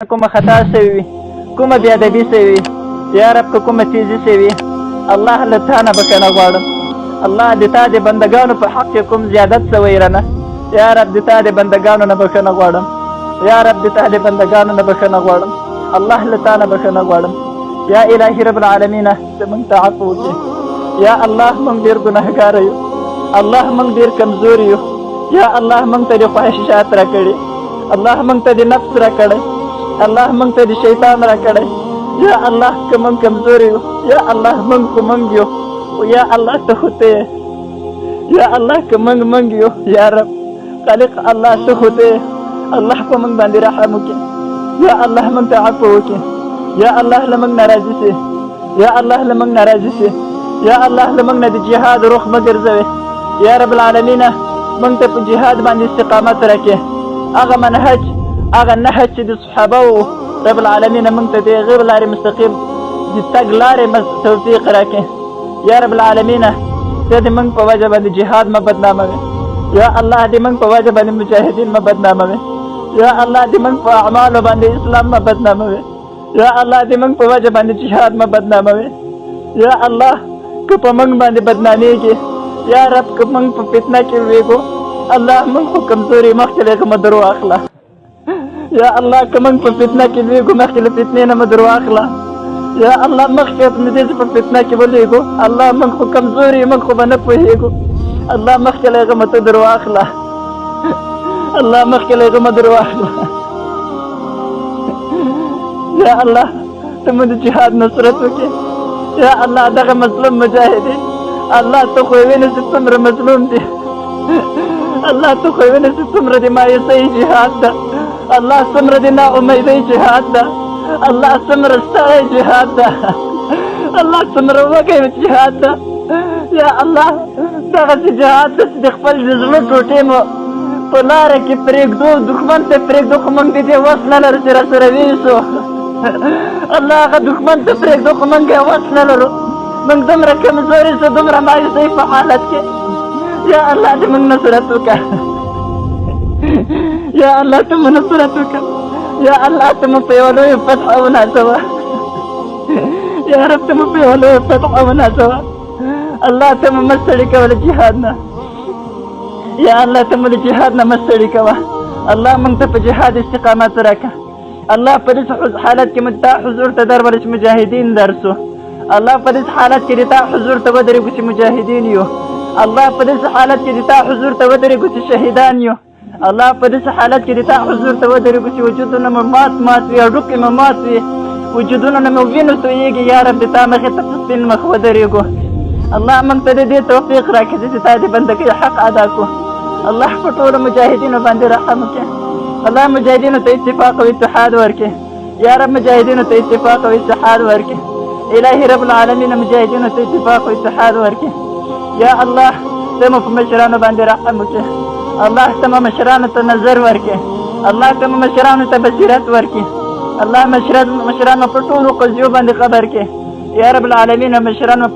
کومه خطا شوې وي، کومه بې ادبي شوې وي، یا رب که کومه تیزي شوې وي، الله له تا نه بښنه غواړم. الله د تا د بندګانو په حق کې کوم زیادت شوی رانه، یا رب د تا د بندګانو نه بښنه غواړم. یا رب د تا د بندګانو نه بښنه غواړم. الله له تا نه بښنه غواړم. یا الهي رب العالمین زموږ ته عفو وکړې. یا الله موږ ډېر ګناهګاره یو، الله موږ ډېر کمزور یو. یا الله موږ ته د خواهشات را کړي، الله موږ ته د نفس را کړی، الله موږ ته د شیطان را کړی. یا الله که موږ کمزور یو، یا الله موږ خو موږ یو، یا الله ته خو ته یې. یا الله که موږ یو، یا رب خالق الله ته خو ته یې. الله په موږ باندې رحم وکړي. یا الله موږ ته عفو وکړي. یا الله له موږ نه راضي سي. یا الله له موږ نه راضي سي. یا الله له موږ نه د جهاد روح مه ګرځوې. یا رب العالمین موږ ته په جهاد باندې استقامت راکړې. هغه منهج، هغه نهج چې د صحابه وو، رب العالمین موږ ته د هغې لارې مستقیم د تګ لارې توفیق راکړې. یا رب العالمین ته د موږ په وجه باندې جهاد مه بدناموې. یا الله د موږ په وجه باندې مجاهدین مه بدناموې. یا الله د موږ په اعمالو باندې اسلام مه بدناموې. یا الله د موږ په وجه باندې جهاد مه بدناموې. یا الله که په موږ باندې بدنامېږي، یا رب که موږ په فتنه کې لوېږو، الله موږ خو کمزوري مخکې له هغه مه در واخله. یا الله که موږ په فتنه کې لوېږو، مخکې له فتنې نه مه در واخله. یا الله مخکې له دې چې په فتنه کې ولوېږو، الله موږ خو کمزوري، موږ خو به نه پوهېږو. الله مخکې له هغه مه ته در واخله. الله مخکې له هغه مه در واخله. یا الله ته مو د جهاد نصرت وکړې. یا الله دغه مظلوم مجاهدین، الله ته خو یې وینې چې څومره مظلوم دي. الله ته خو یې وینې چې څومره د مایوسۍ جهاد ده. الله څومره د ناامیدۍ جهاد ده. الله څومره ستړی جهاد ده. الله څومره وږی جهاد ده. یا الله دغسې جهاد ده چې د خپل د زړه ټوټې مو په لاره کې پرېږدو، دښمن ته پرېږدو، خو موږ د دې وس نه لرو چې راسره ویسو. الله هغه دښمن ته پرېږدو، خو موږ یې وس نه لرو. موږ دومره کمزوري شو، دومره مایوسۍ په حالت کې. یا الله دې موږ نصرت وکړه. یا الله ته مو نصرت وکړه. یا الله ته مو په یوه لویه فتحه ونازوه. یا رب ته مو په یوه لویه فتحه ونازوه. الله ته مو مه ستړي کوه له جهاد نه. یا الله ته مو له جهاد نه مه ستړي کوه. الله موږ ته په جهاد استقامت راکړه. الله په دې حالت کې موږ تا حضور ته درولو چې مجاهدین درسو. الله په دې حالت کې د تا حضور ته ودرېږو چې مجاهدین یو. الله په دې حالت کې د تا حضور ته ودرېږو چې شهیدان یو. الله په دې حالت کې د تا حضور ته ودرېږو چې وجودونه مو مات وي، هډوکي مو مات وي، وجودونه مو وینو تویېږي. یا رب د تا مخې ته په سپین مخ ودرېږو. الله موږ ته د دې توفیق راکړي چې تا د بندګۍ حق ادا کړو. الله په ټولو مجاهدینو باندې رحم وکړي. الله مجاهدینو ته اتفاق او اتحاد ورکړي. یا رب مجاهدینو ته اتفاق او اتحاد ورکړي. الهي رب العالمین مجاهدینو ته اتفاق او اتحاد ورکړي. یا الله ته مو په مشرانو باندې رحم وکړي. الله ته مو مشرانو ته نظر ورکړي. الله ته مو مشرانو ته بصیرت ورکړي. الله مشرانو په ټولو قضیو باندې خبر کړي. یا رب العالمین مشرانو